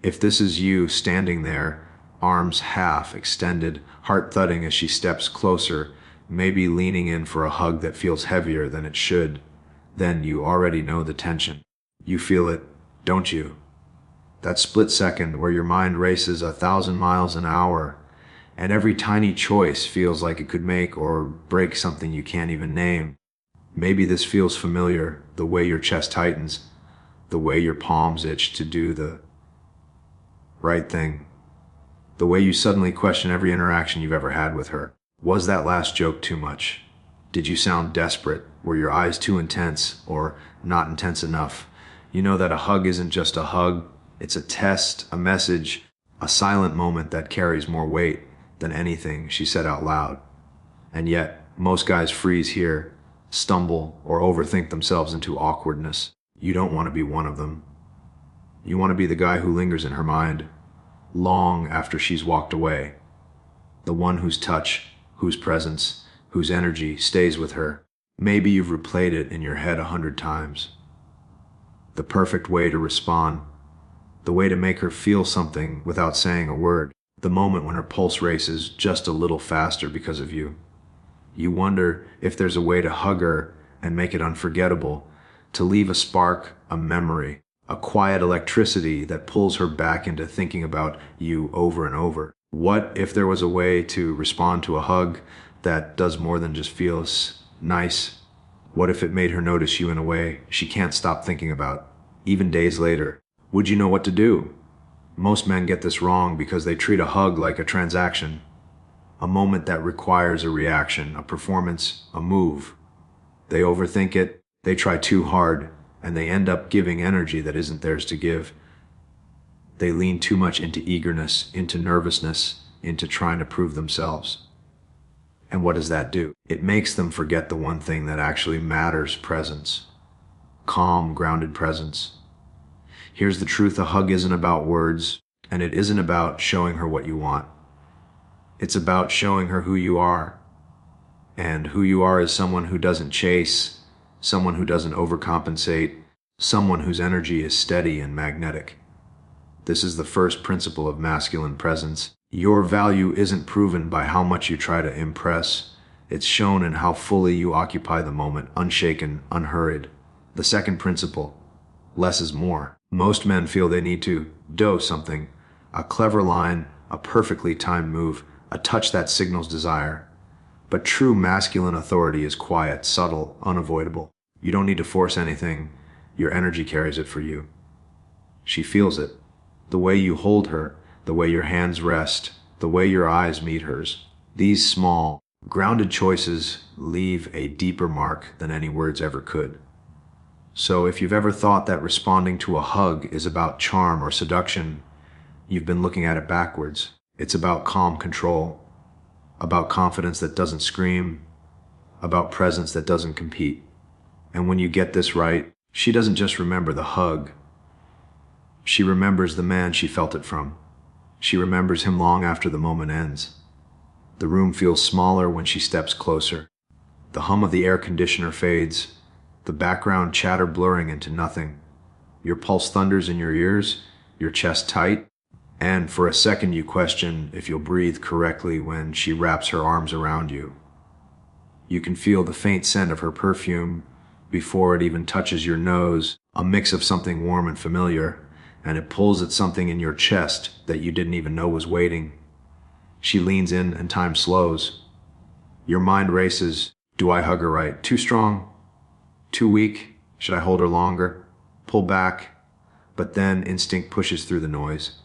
If this is you standing there, arms half extended, heart thudding as she steps closer, maybe leaning in for a hug that feels heavier than it should, then you already know the tension. You feel it, don't you? That split second where your mind races 1,000 miles an hour, and every tiny choice feels like it could make or break something you can't even name. Maybe this feels familiar, the way your chest tightens, the way your palms itch to do the right thing, the way you suddenly question every interaction you've ever had with her. Was that last joke too much? Did you sound desperate? Were your eyes too intense or not intense enough? You know that a hug isn't just a hug, it's a test, a message, a silent moment that carries more weight than anything she said out loud. And yet, most guys freeze here, stumble, or overthink themselves into awkwardness. You don't want to be one of them. You want to be the guy who lingers in her mind, long after she's walked away. The one whose touch, whose presence, whose energy stays with her. Maybe you've replayed it in your head 100 times. The perfect way to respond, the way to make her feel something without saying a word, the moment when her pulse races just a little faster because of you. You wonder if there's a way to hug her and make it unforgettable, to leave a spark, a memory, a quiet electricity that pulls her back into thinking about you over and over. What if there was a way to respond to a hug that does more than just feels nice? What if it made her notice you in a way she can't stop thinking about, even days later? Would you know what to do? Most men get this wrong because they treat a hug like a transaction, a moment that requires a reaction, a performance, a move. They overthink it, they try too hard, and they end up giving energy that isn't theirs to give. They lean too much into eagerness, into nervousness, into trying to prove themselves. And what does that do? It makes them forget the one thing that actually matters: presence. Calm, grounded presence. Here's the truth: a hug isn't about words, and it isn't about showing her what you want. It's about showing her who you are. And who you are is someone who doesn't chase, someone who doesn't overcompensate, someone whose energy is steady and magnetic. This is the first principle of masculine presence. Your value isn't proven by how much you try to impress. It's shown in how fully you occupy the moment, unshaken, unhurried. The second principle: less is more. Most men feel they need to do something, a clever line, a perfectly timed move, a touch that signals desire. But true masculine authority is quiet, subtle, unavoidable. You don't need to force anything. Your energy carries it for you. She feels it. The way you hold her, the way your hands rest, the way your eyes meet hers. These small, grounded choices leave a deeper mark than any words ever could. So if you've ever thought that responding to a hug is about charm or seduction, you've been looking at it backwards. It's about calm control, about confidence that doesn't scream, about presence that doesn't compete. And when you get this right, she doesn't just remember the hug. She remembers the man she felt it from. She remembers him long after the moment ends. The room feels smaller when she steps closer. The hum of the air conditioner fades, the background chatter blurring into nothing. Your pulse thunders in your ears, your chest tight, and for a second you question if you'll breathe correctly when she wraps her arms around you. You can feel the faint scent of her perfume before it even touches your nose, a mix of something warm and familiar, and it pulls at something in your chest that you didn't even know was waiting. She leans in and time slows. Your mind races. Do I hug her right? Too strong? Too weak? Should I hold her longer? Pull back? But then instinct pushes through the noise.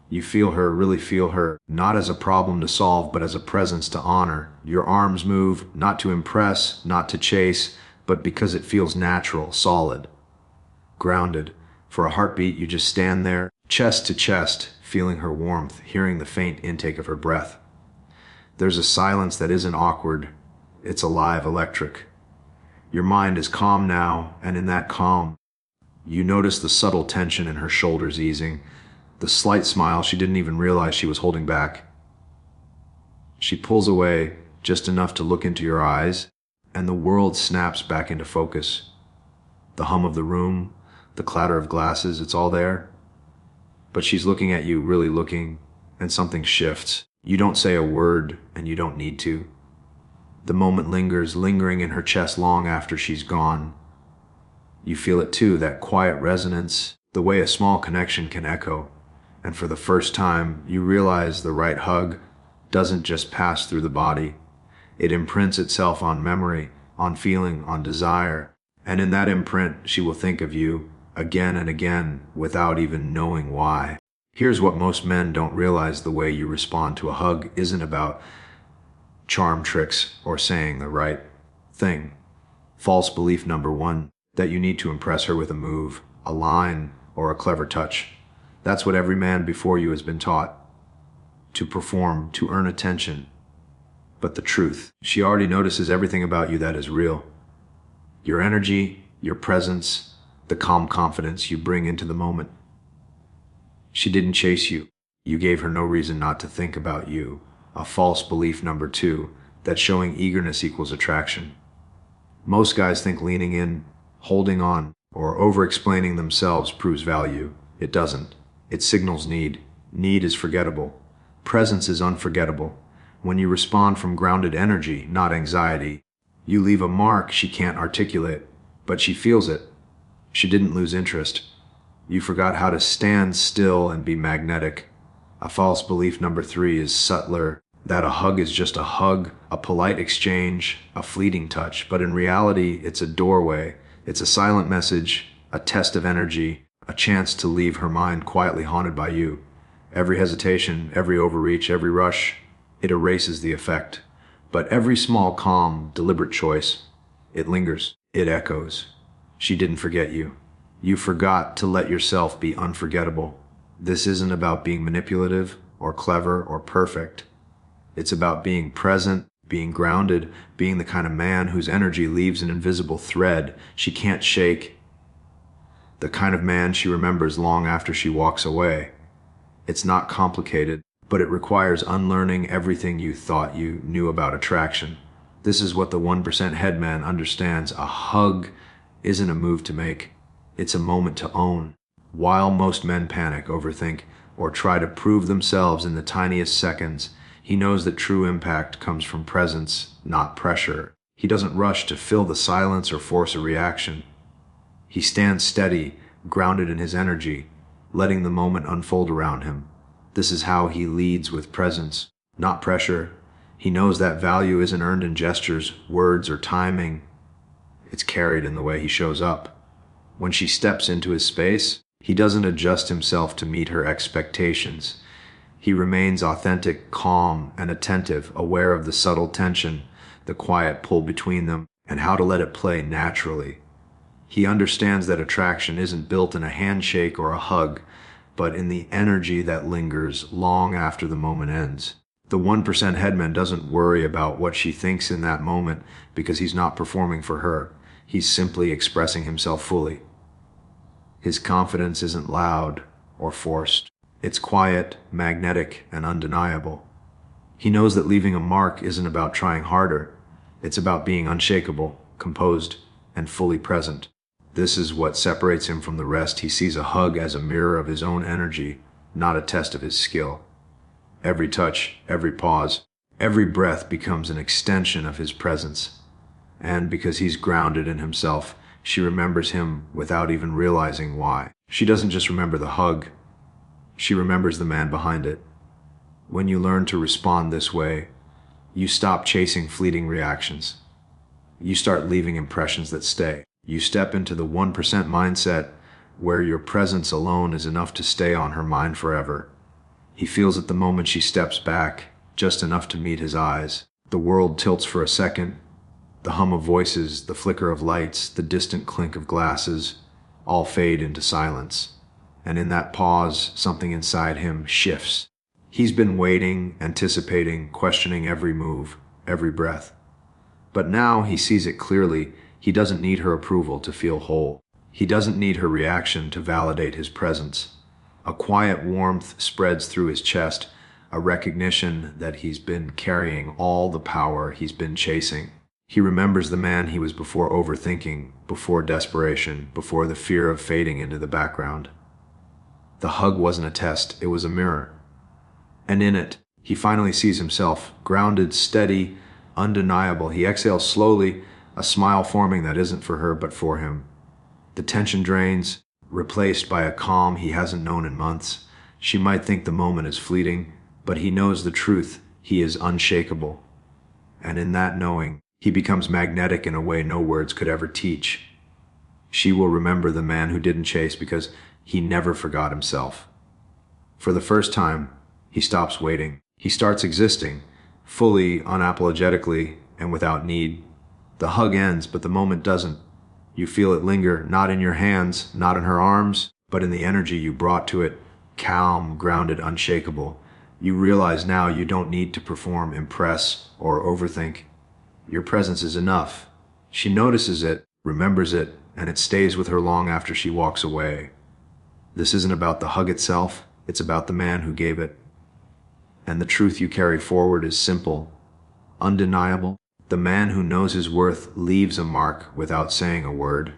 You feel her, really feel her, not as a problem to solve, but as a presence to honor. Your arms move, not to impress, not to chase, but because it feels natural, solid, grounded. For a heartbeat, you just stand there, chest to chest, feeling her warmth, hearing the faint intake of her breath. There's a silence that isn't awkward. It's alive, electric. Your mind is calm now, and in that calm, you notice the subtle tension in her shoulders easing, the slight smile she didn't even realize she was holding back. She pulls away just enough to look into your eyes, and the world snaps back into focus. The hum of the room, the clatter of glasses, it's all there. but she's looking at you, really looking, and something shifts. You don't say a word, and you don't need to. The moment lingers, lingering in her chest long after she's gone. You feel it too, that quiet resonance, the way a small connection can echo. And for the first time, you realize the right hug doesn't just pass through the body. It imprints itself on memory, on feeling, on desire. And in that imprint, she will think of you again and again without even knowing why. Here's what most men don't realize: the way you respond to a hug isn't about charm tricks or saying the right thing. False belief number one, that you need to impress her with a move, a line, or a clever touch. That's what every man before you has been taught. To perform, to earn attention. But the truth, she already notices everything about you that is real. Your energy, your presence, the calm confidence you bring into the moment. She didn't chase you. You gave her no reason not to think about you. A false belief number two, that showing eagerness equals attraction. Most guys think leaning in, holding on, or over-explaining themselves proves value. It doesn't. It signals need. Need is forgettable. Presence is unforgettable. When you respond from grounded energy, not anxiety, you leave a mark she can't articulate, but she feels it. She didn't lose interest. You forgot how to stand still and be magnetic. A false belief number three is subtler, that a hug is just a hug, a polite exchange, a fleeting touch, but in reality, it's a doorway. It's a silent message, a test of energy, a chance to leave her mind quietly haunted by you. Every hesitation, every overreach, every rush, it erases the effect. But every small, calm, deliberate choice, it lingers, it echoes. She didn't forget you. You forgot to let yourself be unforgettable. This isn't about being manipulative or clever or perfect. It's about being present, being grounded, being the kind of man whose energy leaves an invisible thread she can't shake. The kind of man she remembers long after she walks away. It's not complicated, but it requires unlearning everything you thought you knew about attraction. This is what the 1% headman understands. A hug isn't a move to make. It's a moment to own. While most men panic, overthink, or try to prove themselves in the tiniest seconds, he knows that true impact comes from presence, not pressure. He doesn't rush to fill the silence or force a reaction. He stands steady, grounded in his energy, letting the moment unfold around him. This is how he leads, with presence, not pressure. He knows that value isn't earned in gestures, words, or timing. It's carried in the way he shows up. When she steps into his space, he doesn't adjust himself to meet her expectations. He remains authentic, calm, and attentive, aware of the subtle tension, the quiet pull between them, and how to let it play naturally. He understands that attraction isn't built in a handshake or a hug, but in the energy that lingers long after the moment ends. The 1% headman doesn't worry about what she thinks in that moment because he's not performing for her. He's simply expressing himself fully. His confidence isn't loud or forced. It's quiet, magnetic, and undeniable. He knows that leaving a mark isn't about trying harder. It's about being unshakable, composed, and fully present. This is what separates him from the rest. He sees a hug as a mirror of his own energy, not a test of his skill. Every touch, every pause, every breath becomes an extension of his presence. And because he's grounded in himself, she remembers him without even realizing why. She doesn't just remember the hug, she remembers the man behind it. When you learn to respond this way, you stop chasing fleeting reactions. You start leaving impressions that stay. You step into the 1% mindset where your presence alone is enough to stay on her mind forever. He feels it the moment she steps back, just enough to meet his eyes. The world tilts for a second. The hum of voices, the flicker of lights, the distant clink of glasses, all fade into silence. And in that pause, something inside him shifts. He's been waiting, anticipating, questioning every move, every breath. But now he sees it clearly. He doesn't need her approval to feel whole. He doesn't need her reaction to validate his presence. A quiet warmth spreads through his chest, a recognition that he's been carrying all the power he's been chasing. He remembers the man he was before overthinking, before desperation, before the fear of fading into the background. The hug wasn't a test, it was a mirror. And in it, he finally sees himself, grounded, steady, undeniable. He exhales slowly, a smile forming that isn't for her but for him. The tension drains, replaced by a calm he hasn't known in months. She might think the moment is fleeting, but he knows the truth. He is unshakable. And in that knowing, he becomes magnetic in a way no words could ever teach. She will remember the man who didn't chase because he never forgot himself. For the first time, he stops waiting. He starts existing, fully, unapologetically, and without need. The hug ends, but the moment doesn't. You feel it linger, not in your hands, not in her arms, but in the energy you brought to it, calm, grounded, unshakable. You realize now you don't need to perform, impress, or overthink. Your presence is enough. She notices it, remembers it, and it stays with her long after she walks away. This isn't about the hug itself, it's about the man who gave it. And the truth you carry forward is simple, undeniable. The man who knows his worth leaves a mark without saying a word.